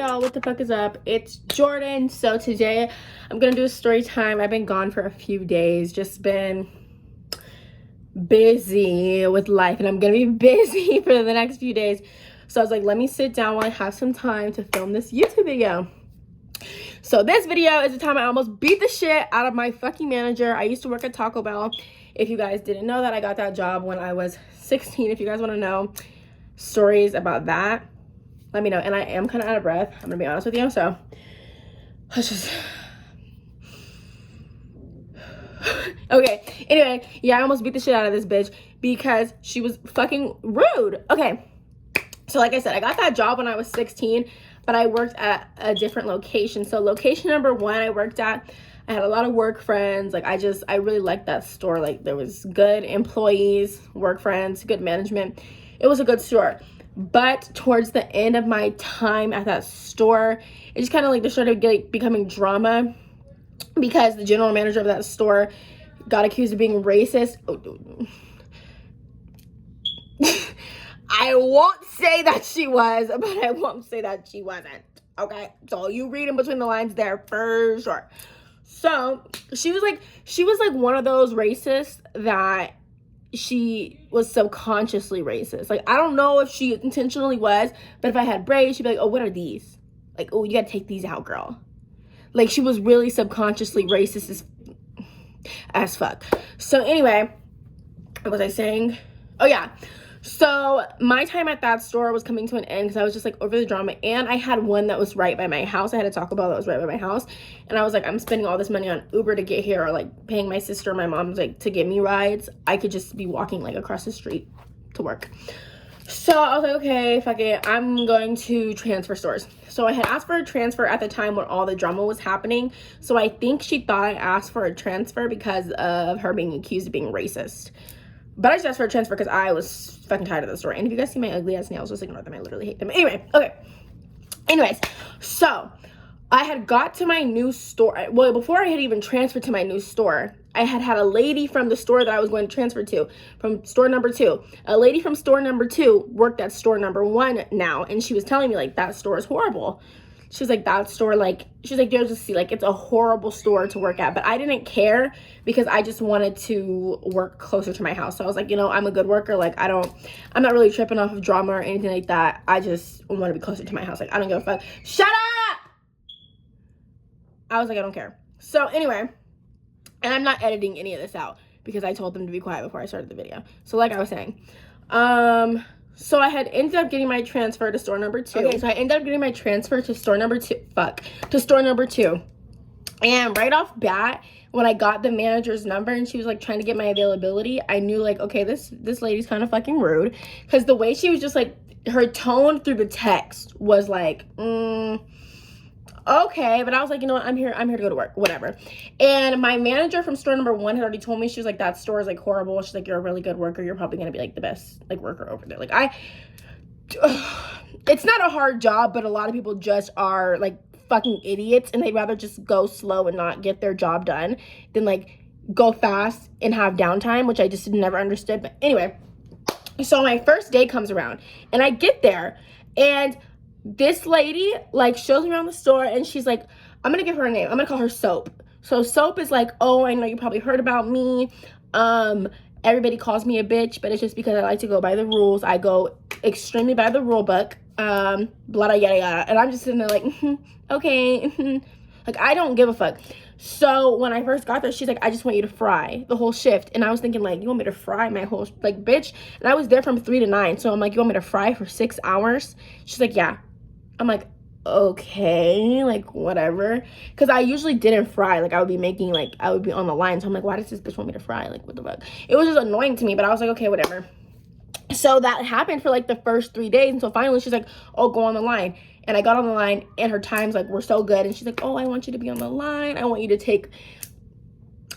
y'all, what the fuck is up? It's Jordan. So today I'm gonna do a story time. I've been gone for a few days, just been busy with life, and I'm gonna be busy for the next few days. So I was like, let me sit down while I have some time to film this YouTube video. So this video is the time I almost beat the shit out of my fucking manager. I used to work at Taco Bell. If you guys didn't know that, I got that job when I was 16. If you guys want to know stories about that, let me know. And I am kind of out of breath, I'm gonna be honest with you. So let's just okay, anyway, yeah, I almost beat the shit out of this bitch because she was fucking rude. Okay, so like I said, I got that job when I was 16, but I worked at a different location. So location number 1 I worked at, I had a lot of work friends. Like I really liked that store. Like there was good employees, work friends, good management. It was a good store. But towards the end of my time at that store, it just kind of like there started becoming drama because the general manager of that store got accused of being racist. I won't say that she was, but I won't say that she wasn't. Okay, so you read in between the lines there for sure. So she was like one of those racists that she was subconsciously racist. Like, I don't know if she intentionally was, but if I had braids, she'd be like, oh, what are these? Like, oh, you gotta take these out, girl. Like, she was really subconsciously racist as fuck. So anyway, what was I saying? Oh yeah, so my time at that store was coming to an end because I was just like over the drama, and I had one that was right by my house. I had a Taco Bell that was right by my house, and I was like, I'm spending all this money on Uber to get here, or like paying my sister or my mom like to give me rides. I could just be walking like across the street to work. So I was like, okay, fuck it, I'm going to transfer stores. So I had asked for a transfer at the time when all the drama was happening. So I think she thought I asked for a transfer because of her being accused of being racist. But I just asked for a transfer because I was fucking tired of the store. And if you guys see my ugly ass nails, just ignore them. I literally hate them. Anyway, okay. Anyways, so I had got to my new store. Well, before I had even transferred to my new store, I had a lady from the store that I was going to transfer to, from store number 2. A lady from store number 2 worked at store number 1 now. And she was telling me, like, that store is horrible. She was like, that store, like, she's like, there's just see, like, it's a horrible store to work at. But I didn't care because I just wanted to work closer to my house. So I was like, you know, I'm a good worker. Like, I'm not really tripping off of drama or anything like that. I just want to be closer to my house. Like, I don't give a fuck. Shut up! I was like, I don't care. So anyway, and I'm not editing any of this out because I told them to be quiet before I started the video. So like I was saying, so I had ended up getting my transfer to store number 2. Okay, so I ended up getting my transfer to store number 2. To store number 2. And right off bat, when I got the manager's number and she was like trying to get my availability, I knew like, okay, this lady's kind of fucking rude. Because the way she was just like, her tone through the text was like, okay. But I was like, you know what, I'm here to go to work, whatever. And my manager from store number 1 had already told me, she was like, that store is like horrible. She's like, you're a really good worker, you're probably gonna be like the best like worker over there. Like it's not a hard job, but a lot of people just are like fucking idiots, and they'd rather just go slow and not get their job done than like go fast and have downtime, which I just never understood. But anyway, so my first day comes around and I get there, and this lady like shows me around the store, and she's like, I'm gonna give her a name, I'm gonna call her Soap. So Soap is like, oh, I know you probably heard about me, everybody calls me a bitch, but it's just because I like to go by the rules. I go extremely by the rule book, blah yada yada. And I'm just sitting there like, okay. Like, I don't give a fuck. So when I first got there, she's like, I just want you to fry the whole shift. And I was thinking like, you want me to fry my whole, like, bitch? And I was there from 3 to 9. So I'm like, you want me to fry for 6 hours? She's like, yeah. I'm like, okay, like, whatever. Because I usually didn't fry. Like, I would be making, like, I would be on the line. So I'm like, why does this bitch want me to fry? Like, what the fuck? It was just annoying to me, but I was like, okay, whatever. So that happened for like the first 3 days. And so finally she's like, oh, go on the line. And I got on the line, and her times like were so good. And she's like, oh, I want you to be on the line. I want you to take,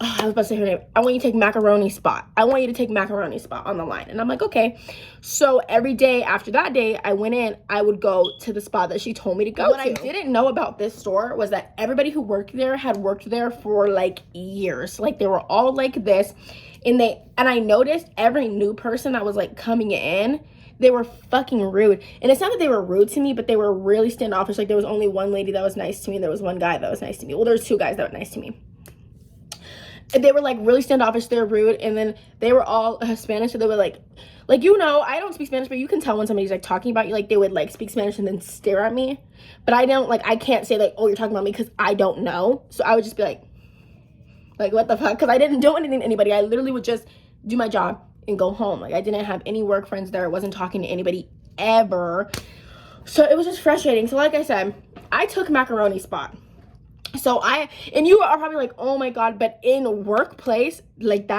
I was about to say her name. I want you to take macaroni spot. I want you to take macaroni spot on the line. And I'm like, okay. So every day after that day, I went in, I would go to the spot that she told me to go to. What I didn't know about this store was that everybody who worked there had worked there for like years. Like, they were all like this. And I noticed every new person that was like coming in, they were fucking rude. And it's not that they were rude to me, but they were really standoffish. Like, there was only one lady that was nice to me, and there was one guy that was nice to me. Well, there's two guys that were nice to me. And they were, like, really standoffish. They were rude. And then they were all Spanish, so they were, like, you know, I don't speak Spanish, but you can tell when somebody's, like, talking about you. Like, they would, like, speak Spanish and then stare at me. But I don't, like, I can't say, like, oh, you're talking about me, because I don't know. So I would just be like, what the fuck? Because I didn't do anything to anybody. I literally would just do my job and go home. Like, I didn't have any work friends there. I wasn't talking to anybody ever. So it was just frustrating. So like I said, I took Macaroni's spot. So and you are probably like, oh my God, but in workplace, like,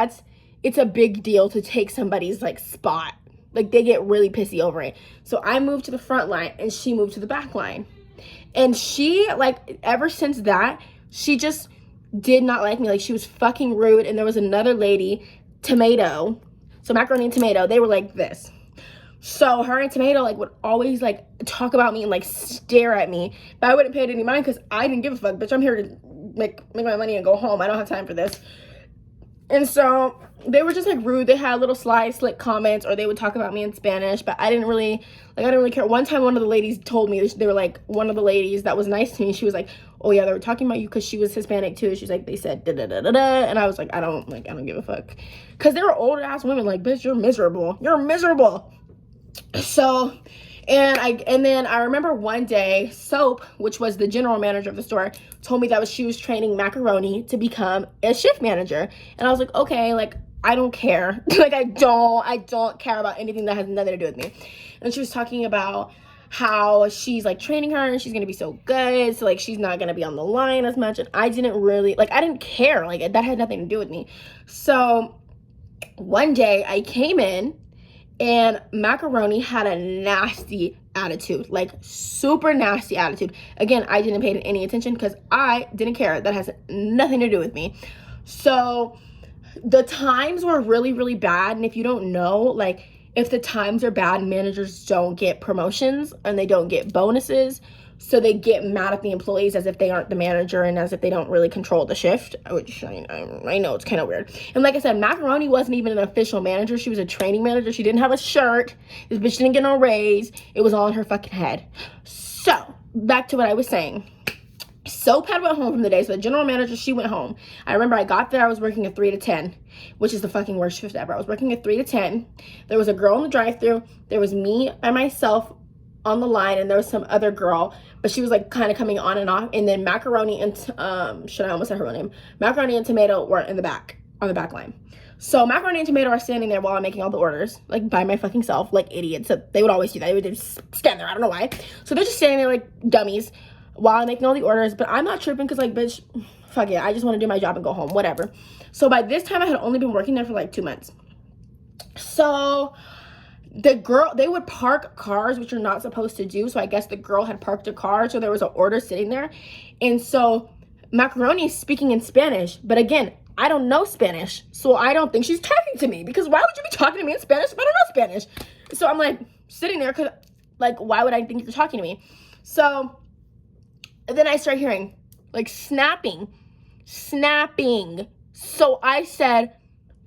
it's a big deal to take somebody's, like, spot. Like, they get really pissy over it. So I moved to the front line and she moved to the back line. And she, like, ever since that, she just did not like me. Like, she was fucking rude. And there was another lady, Tomato. So Macaroni and Tomato, they were like this. So her and Tomato, like, would always, like, talk about me and, like, stare at me. But I wouldn't pay it any mind because I didn't give a fuck. Bitch, I'm here to make my money and go home. I don't have time for this. And so they were just, like, rude. They had little sly, slick comments, or they would talk about me in Spanish. But I didn't really care. One time, one of the ladies told me, they were like, one of the ladies that was nice to me, she was like, oh yeah, they were talking about you because she was Hispanic too. She's like, they said da da da da da, and I was like, I don't give a fuck, because they were older ass women. Like, bitch, you're miserable. So, and then I remember one day, Soap, which was the general manager of the store, told me that she was training Macaroni to become a shift manager. And I was like, okay, like, I don't care. Like, I don't care about anything that has nothing to do with me. And she was talking about how she's, like, training her and she's gonna be so good, so, like, she's not gonna be on the line as much. And I didn't really, like, I didn't care. Like, that had nothing to do with me. So one day I came in and Macaroni had a nasty attitude, like, super nasty attitude. Again, I didn't pay any attention because I didn't care. That has nothing to do with me. So the times were really, really bad. And if you don't know, like, if the times are bad, managers don't get promotions and they don't get bonuses. So they get mad at the employees as if they aren't the manager and as if they don't really control the shift, which I know it's kind of weird. And like I said, Macaroni wasn't even an official manager. She was a training manager. She didn't have a shirt. This bitch didn't get no raise. It was all in her fucking head. So back to what I was saying. Soap had went home from the day, so the general manager, she went home. I remember I got there, I was working a 3 to 10, which is the fucking worst shift ever. I was working a 3 to 10. There was a girl in the drive-thru. There was me by myself on the line, and there was some other girl, but she was, like, kind of coming on and off. And then Macaroni and I almost said her real name. Macaroni and Tomato were in the back, on the back line. So Macaroni and Tomato are standing there while I'm making all the orders, like, by my fucking self, like idiots. So they would always do that. They would just stand there. I don't know why. So they're just standing there like dummies while I'm making all the orders. But I'm not tripping because, like, bitch, fuck it. I just want to do my job and go home, whatever. So by this time, I had only been working there for, like, 2 months. So they would park cars, which you're not supposed to do. So I guess the girl had parked a car, so there was an order sitting there. And so Macaroni is speaking in Spanish, but again, I don't know Spanish, so I don't think she's talking to me, because why would you be talking to me in Spanish if I don't know Spanish? So I'm, like, sitting there because, like, why would I think you're talking to me? So then I start hearing, like, snapping. So I said,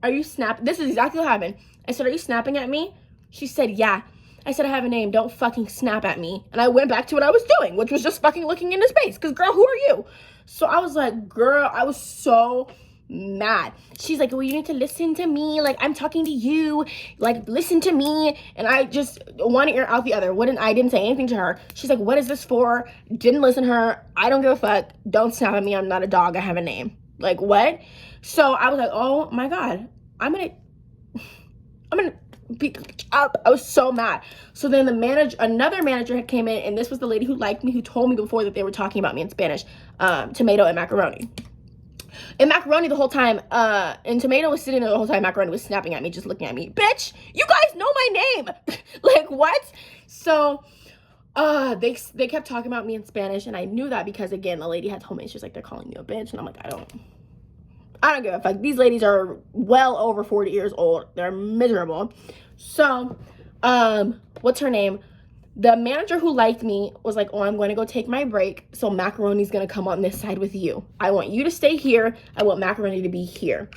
are you snapping? This is exactly what happened. I said, are you snapping at me? She said, yeah. I said, I have a name. Don't fucking snap at me. And I went back to what I was doing, which was just fucking looking into space. Because, girl, who are you? So I was like, girl, I was so mad. She's like, well, you need to listen to me. Like, I'm talking to you. Like, listen to me. And I just, one ear out the other. I didn't say anything to her. She's like, what is this for? Didn't listen to her. I don't give a fuck. Don't snap at me. I'm not a dog. I have a name. Like, what? So I was like, oh my God. I'm gonna be up. I was so mad. So then another manager had came in, and this was the lady who liked me, who told me before that they were talking about me in Spanish. Tomato and Macaroni. And Macaroni the whole time, and Tomato was sitting there the whole time. Macaroni was snapping at me, just looking at me. Bitch, you guys know my name. Like, what? So they kept talking about me in Spanish, and I knew that because, again, the lady had told me. She was like, they're calling you a bitch. And I'm like, I don't give a fuck. These ladies are well over 40 years old. They're miserable. So, what's her name? The manager who liked me was like, oh, I'm going to go take my break. So Macaroni's going to come on this side with you. I want you to stay here. I want Macaroni to be here.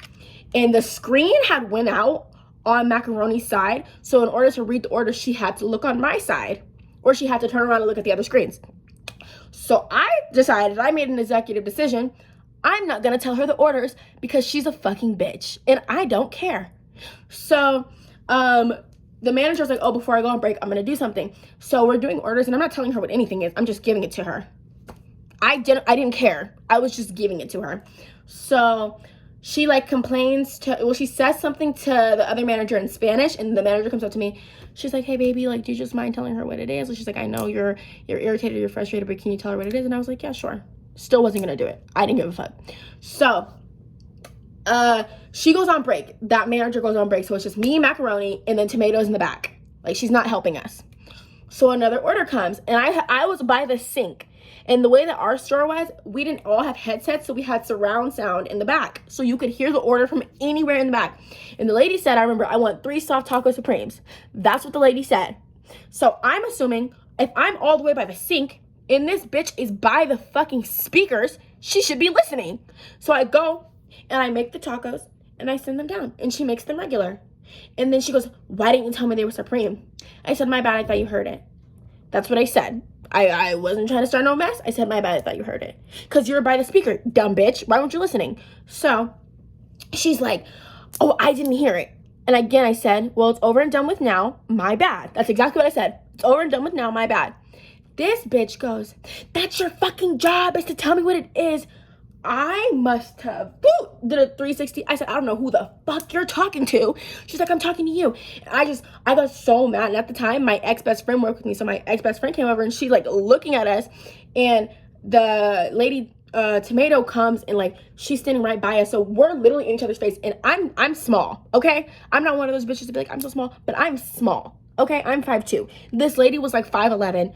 And the screen had went out on Macaroni's side. So in order to read the order, she had to look on my side, or she had to turn around and look at the other screens. So I decided, I made an executive decision, I'm not gonna tell her the orders because she's a fucking bitch and I don't care. So the manager's like, oh, before I go on break, I'm gonna do something. So we're doing orders and I'm not telling her what anything is. I'm just giving it to her. I didn't care. I was just giving it to her. So she like complains to, well, she says something to the other manager in Spanish, and the manager comes up to me. She's like, hey baby, like, do you just mind telling her what it is? And she's like, I know you're irritated, you're frustrated, but can you tell her what it is? And I was like, yeah, sure. Still wasn't gonna do it. I didn't give a fuck. So she goes on break. That manager goes on break. So it's just me, Macaroni, and then Tomatoes in the back. Like, she's not helping us. So another order comes, and I was by the sink. And the way that our store was, we didn't all have headsets, so we had surround sound in the back. So you could hear the order from anywhere in the back. And the lady said, I remember, I want 3 soft taco supremes. That's what the lady said. So I'm assuming if I'm all the way by the sink, and this bitch is by the fucking speakers, she should be listening. So I go, and I make the tacos, and I send them down. And she makes them regular. And then she goes, why didn't you tell me they were supreme? I said, my bad, I thought you heard it. That's what I said. I wasn't trying to start no mess. I said, my bad, I thought you heard it. Because you're by the speaker, dumb bitch. Why weren't you listening? So she's like, oh, I didn't hear it. And again, I said, well, it's over and done with now. My bad. That's exactly what I said. It's over and done with now. My bad. This bitch goes, that's your fucking job, is to tell me what it is. I must have did a 360. I said, I don't know who the fuck you're talking to. She's like, I'm talking to you. And I got so mad. And at the time, my ex-best friend worked with me. So my ex-best friend came over, and she's like looking at us. And the lady, Tomato, comes, and like she's standing right by us. So we're literally in each other's face. And I'm small, okay? I'm not one of those bitches to be like, I'm so small, but I'm small, okay? I'm 5'2". This lady was like 5'11",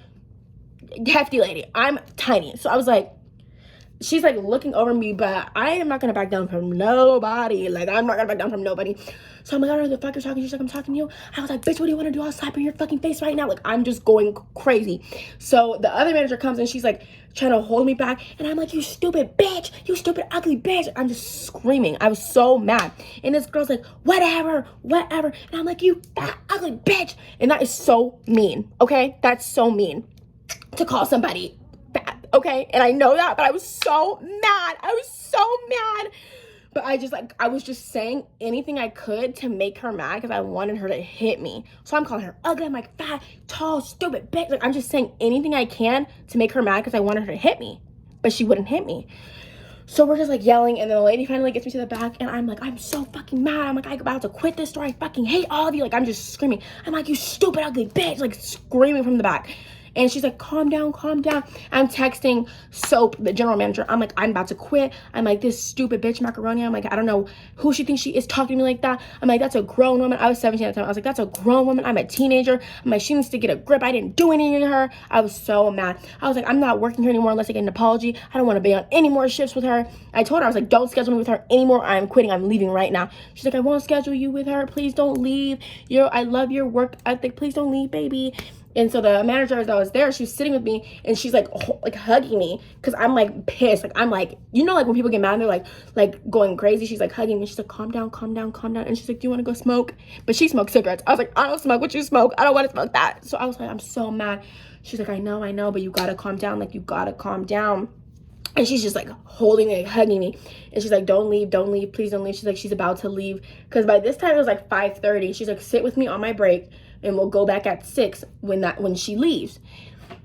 hefty lady. I'm tiny. So I was like, she's like looking over me, but I am not gonna back down from nobody. Like, I'm not gonna back down from nobody. So I'm like, I don't know who the fuck you're talking to. She's like, I'm talking to you. I was like, bitch, what do you want to do? I'll slap in your fucking face right now. Like, I'm just going crazy. So the other manager comes, and she's like trying to hold me back, and I'm like, you stupid bitch, you stupid ugly bitch. I'm just screaming. I was so mad. And this girl's like, whatever. And I'm like, you fat ugly bitch. And that is so mean, okay? That's so mean to call somebody bad, okay? And I know that, but I was so mad. But I was just saying anything I could to make her mad because I wanted her to hit me. So I'm calling her ugly. I'm like, fat, tall, stupid bitch. Like, I'm just saying anything I can to make her mad because I wanted her to hit me. But she wouldn't hit me. So we're just like yelling, and then the lady finally gets me to the back, and I'm like, I'm so fucking mad. I'm like, I'm about to quit this store. I fucking hate all of you. Like, I'm just screaming. I'm like, you stupid ugly bitch. Like, screaming from the back. And she's like, calm down. I'm texting Soap, the general manager. I'm like, I'm about to quit. I'm like, this stupid bitch Macaroni. I'm like, I don't know who she thinks she is talking to me like that. I'm like, that's a grown woman. I was 17 at the time. I was like, that's a grown woman. I'm a teenager. I'm like, she needs to get a grip. I didn't do anything to her. I was so mad. I was like, I'm not working here anymore unless I get an apology. I don't want to be on any more shifts with her. I told her, I was like, don't schedule me with her anymore. I'm quitting. I'm leaving right now. She's like, I won't schedule you with her. Please don't leave. I love your work ethic. Please don't leave, baby. And so the manager that was there, she was sitting with me, and she's like hugging me because I'm like pissed. Like, I'm like, you know, like when people get mad, they're like going crazy. She's like hugging me. She's like, calm down. And she's like, do you want to go smoke? But she smokes cigarettes. I was like, I don't smoke what you smoke. I don't want to smoke that. So I was like, I'm so mad. She's like, I know, but you gotta calm down. Like, you gotta calm down. And she's just like holding me, like hugging me. And she's like, don't leave, please don't leave. She's like, she's about to leave. Because by this time it was like 5:30. She's like, sit with me on my break, and we'll go back at 6 when she leaves.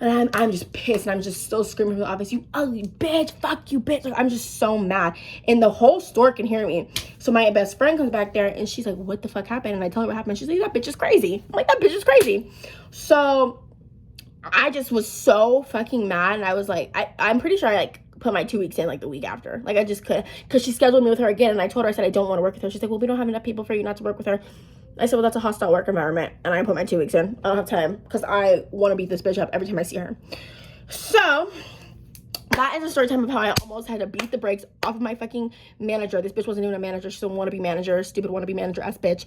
And I'm just pissed, and I'm just still screaming from the office, you ugly bitch, fuck you bitch. Like, I'm just so mad, and the whole store can hear me. So my best friend comes back there, and she's like, what the fuck happened? And I tell her what happened. She's like, that bitch is crazy. I'm like, that bitch is crazy. So I just was so fucking mad, and I was like, I'm pretty sure I like put my 2 weeks in like the week after. Like, I just couldn't, because she scheduled me with her again, and I told her, I said, I don't want to work with her. She's like, well, we don't have enough people for you not to work with her. I said, well, that's a hostile work environment, and I put my 2 weeks in. I don't have time because I want to beat this bitch up every time I see her. So that is a story time of how I almost had to beat the brakes off of my fucking manager. This bitch wasn't even a manager. She's a wannabe manager, stupid wannabe manager ass bitch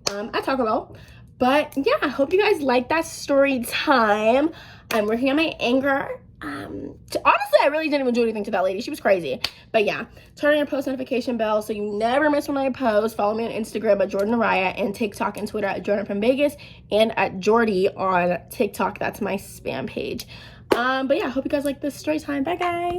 at Taco Bell. But yeah, I hope you guys like that story time. I'm working on my anger, Honestly, I really didn't even do anything to that lady. She was crazy. But yeah, turn on your post notification bell so you never miss when I post. Follow me on Instagram at jordanairiyah and TikTok and Twitter at Jordan from Vegas and at Jordy on TikTok. That's my spam page. But yeah, I hope you guys like this story time. Bye guys.